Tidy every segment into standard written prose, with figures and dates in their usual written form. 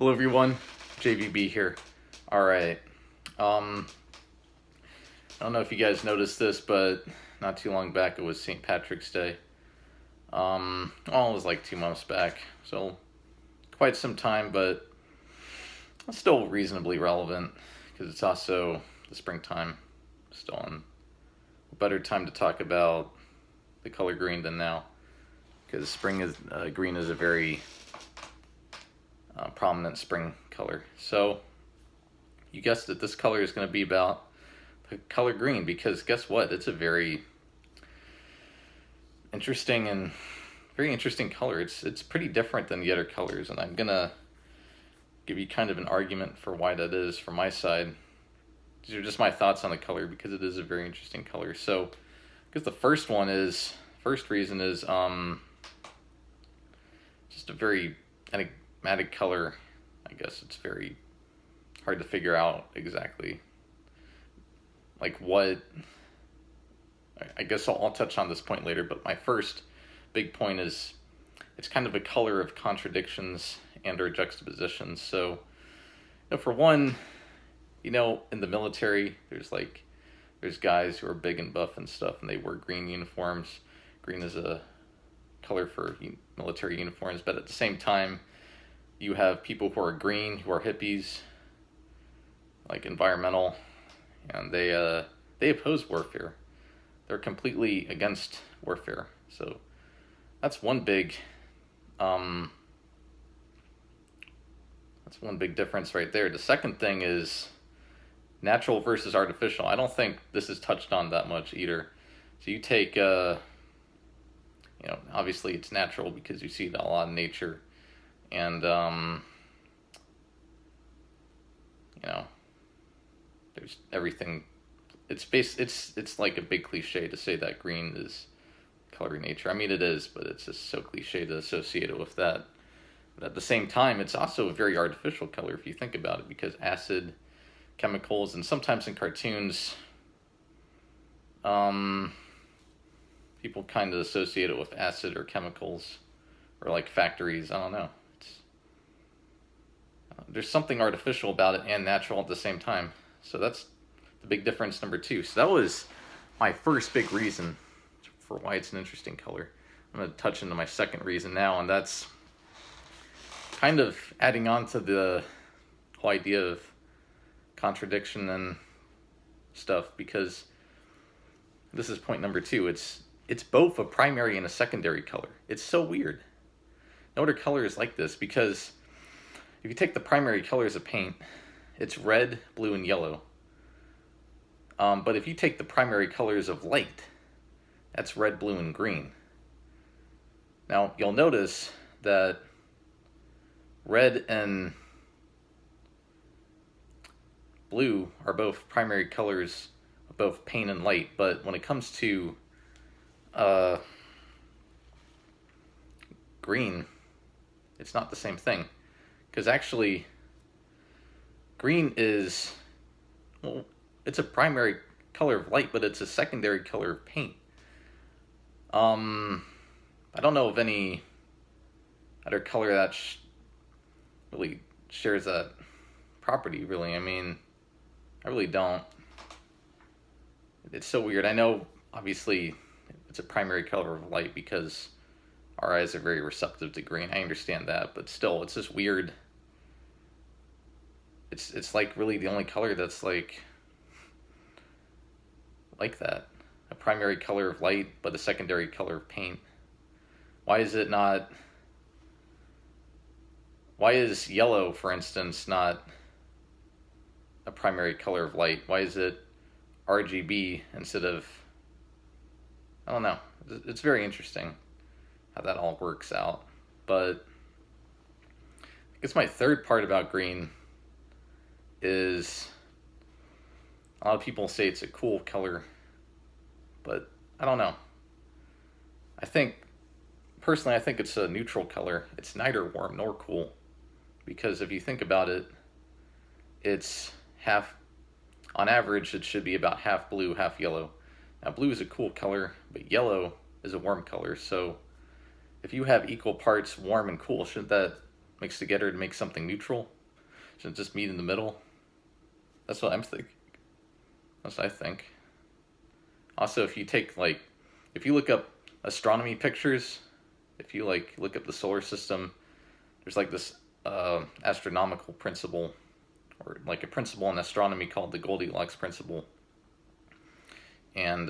Hello everyone, JVB here. Alright, I don't know if you guys noticed this, but not too long back it was St. Patrick's Day. It was like 2 months back, so quite some time, but still reasonably relevant, because it's also the springtime, still in a better time to talk about the color green than now, because green is a very prominent spring color. So you guessed it, this color is going to be about the color green, because guess what? It's a very interesting color. It's pretty different than the other colors, and I'm gonna give you kind of an argument for why that is from my side. These are just my thoughts on the color because it is a very interesting color. So, because the first reason is just a very enigmatic color. I guess it's very hard to figure out exactly like what. I guess I'll touch on this point later, but my first big point is it's kind of a color of contradictions and or juxtapositions. So, for one, in the military, there's guys who are big and buff and stuff, and they wear green uniforms. Green is a color for military uniforms, but at the same time, you have people who are green, who are hippies, like environmental, and they oppose warfare. They're completely against warfare. So that's one big difference right there. The second thing is natural versus artificial. I don't think this is touched on that much either. So you take obviously it's natural because you see it a lot in nature, and there's everything. It's like a big cliche to say that green is color in nature. I mean, it is, but it's just so cliche to associate it with that. But at the same time, it's also a very artificial color if you think about it, because acid, chemicals, and sometimes in cartoons, people kind of associate it with acid or chemicals, or like factories. I don't know. There's something artificial about it and natural at the same time. So that's the big difference number two. So that was my first big reason for why it's an interesting color. I'm going to touch into my second reason now, and that's kind of adding on to the whole idea of contradiction and stuff, because this is point number two. It's both a primary and a secondary color. It's so weird. No other color is like this, because if you take the primary colors of paint, it's red, blue, and yellow. But if you take the primary colors of light, that's red, blue, and green. Now, you'll notice that red and blue are both primary colors of both paint and light, but when it comes to green, it's not the same thing. Because actually, green is, it's a primary color of light, but it's a secondary color of paint. I don't know of any other color that really shares that property, really. I mean, I really don't. It's so weird. I know, obviously, it's a primary color of light because our eyes are very receptive to green. I understand that, but still, it's just weird. It's like really the only color that's like that. A primary color of light, but a secondary color of paint. Why is yellow, for instance, not a primary color of light? Why is it RGB instead of, I don't know. It's very interesting how that all works out. But I guess my third part about green is a lot of people say it's a cool color, but I don't know. Personally, I think it's a neutral color. It's neither warm nor cool, because if you think about it, it's on average, it should be about half blue, half yellow. Now, blue is a cool color, but yellow is a warm color. So if you have equal parts warm and cool, shouldn't that mixed together to make something neutral? Should it just meet in the middle? That's what I'm thinking. That's what I think. Also, if you take if you look up astronomy pictures, if you look up the solar system, there's this astronomical principle, or a principle in astronomy called the Goldilocks principle, and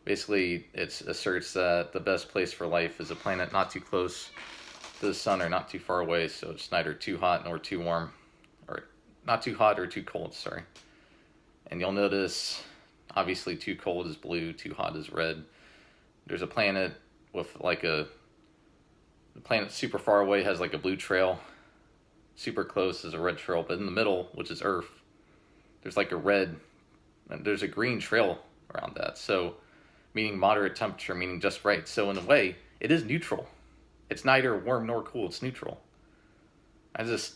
basically it asserts that the best place for life is a planet not too close to the sun or not too far away, so it's neither too hot nor too warm, or not too hot or too cold, sorry. And you'll notice, obviously, too cold is blue, too hot is red. There's a planet with the planet super far away has a blue trail, super close is a red trail, but in the middle, which is Earth, there's a red, and there's a green trail around that. So, meaning moderate temperature, meaning just right. So in a way, it is neutral. It's neither warm nor cool, it's neutral. It's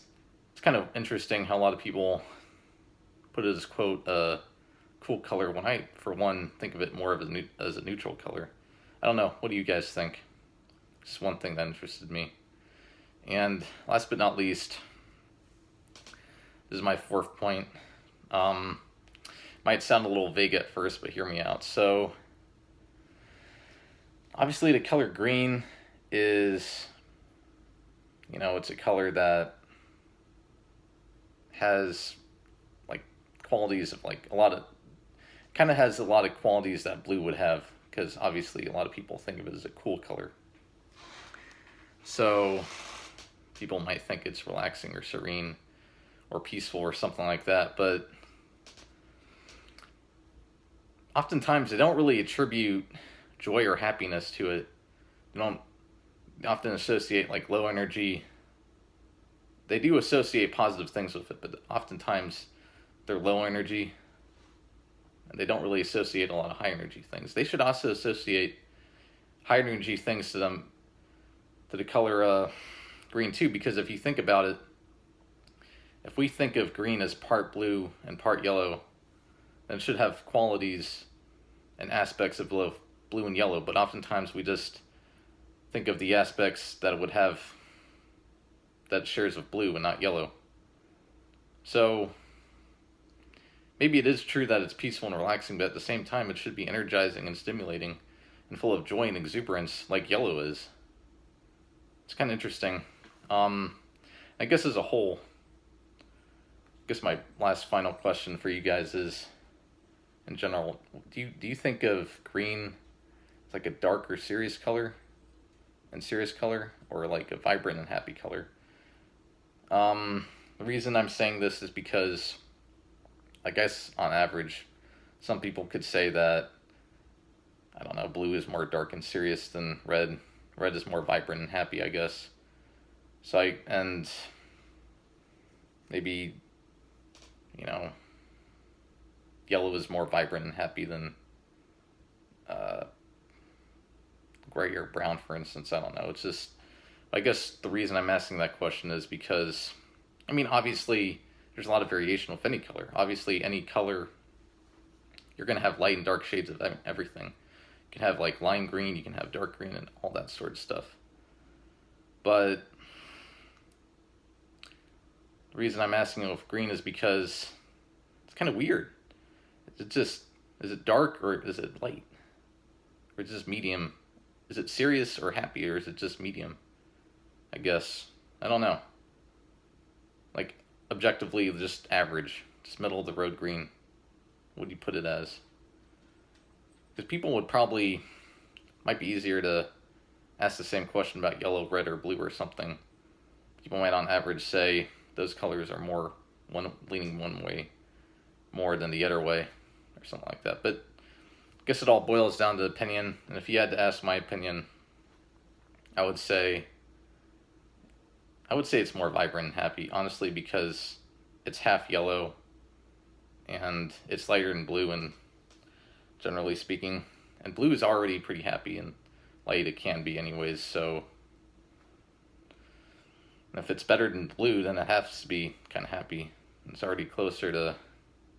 kind of interesting how a lot of people put it as, quote, a cool color, when I, for one, think of it more as a neutral color. I don't know. What do you guys think? Just one thing that interested me. And last but not least, this is my fourth point. Might sound a little vague at first, but hear me out. So, obviously the color green is, it's a color that has qualities of has a lot of qualities that blue would have, because obviously a lot of people think of it as a cool color. So people might think it's relaxing or serene or peaceful or something like that, but oftentimes they don't really attribute joy or happiness to it. They don't often associate low energy. They do associate positive things with it, but oftentimes they're low energy, and they don't really associate a lot of high energy things. They should also associate high energy things to them, to the color green too, because if you think about it, if we think of green as part blue and part yellow, then it should have qualities and aspects of blue and yellow, but oftentimes we just think of the aspects that it would have that it shares with blue and not yellow. So maybe it is true that it's peaceful and relaxing, but at the same time it should be energizing and stimulating and full of joy and exuberance like yellow is. It's kind of interesting. I guess as a whole, my last final question for you guys is, in general, do you think of green as a dark or serious color, or a vibrant and happy color? The reason I'm saying this is because I guess on average, some people could say that, I don't know, blue is more dark and serious than red. Red is more vibrant and happy, I guess. And maybe, yellow is more vibrant and happy than gray or brown, for instance. I don't know. It's just, I guess the reason I'm asking that question is because, obviously, there's a lot of variation with any color. Obviously, any color, you're going to have light and dark shades of everything. You can have lime green, you can have dark green, and all that sort of stuff. But the reason I'm asking if green is because it's kind of weird. Is it dark or is it light? Or is it just medium? Is it serious or happy, or is it just medium? I guess. I don't know. Objectively, just average, just middle of the road green. What do you put it as? Because people might be easier to ask the same question about yellow, red, or blue or something. People might on average say those colors are more leaning one way more than the other way, or something like that. But I guess it all boils down to opinion, and if you had to ask my opinion, I would say it's more vibrant and happy, honestly, because it's half yellow and it's lighter than blue, and generally speaking, and blue is already pretty happy and light, it can be anyways, so if it's better than blue, then it has to be kind of happy. It's already closer to,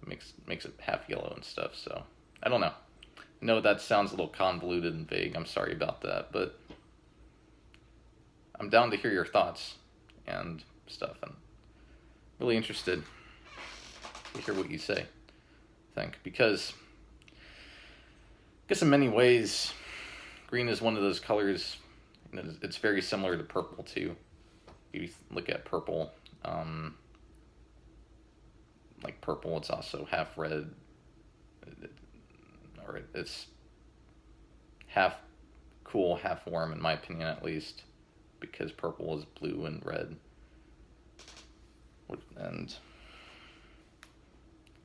makes it half yellow and stuff, so I don't know. I know that sounds a little convoluted and vague, I'm sorry about that, but I'm down to hear your thoughts and stuff, and really interested to hear what you think, because I guess in many ways green is one of those colors, you know, it's very similar to purple too. If you look at purple, like purple, it's also half red, or it's half cool, half warm, in my opinion at least, because purple is blue and red, and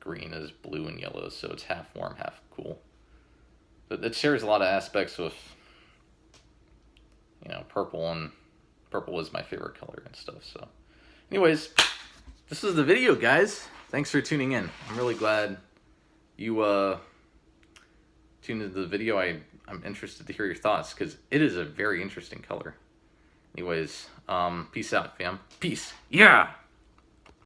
green is blue and yellow, so it's half warm, half cool. But it shares a lot of aspects with, you know, purple, and purple is my favorite color and stuff. So anyways, this is the video, guys. Thanks for tuning in. I'm really glad you tuned into the video. I'm interested to hear your thoughts, because it is a very interesting color. Anyways, peace out, fam. Peace. Yeah!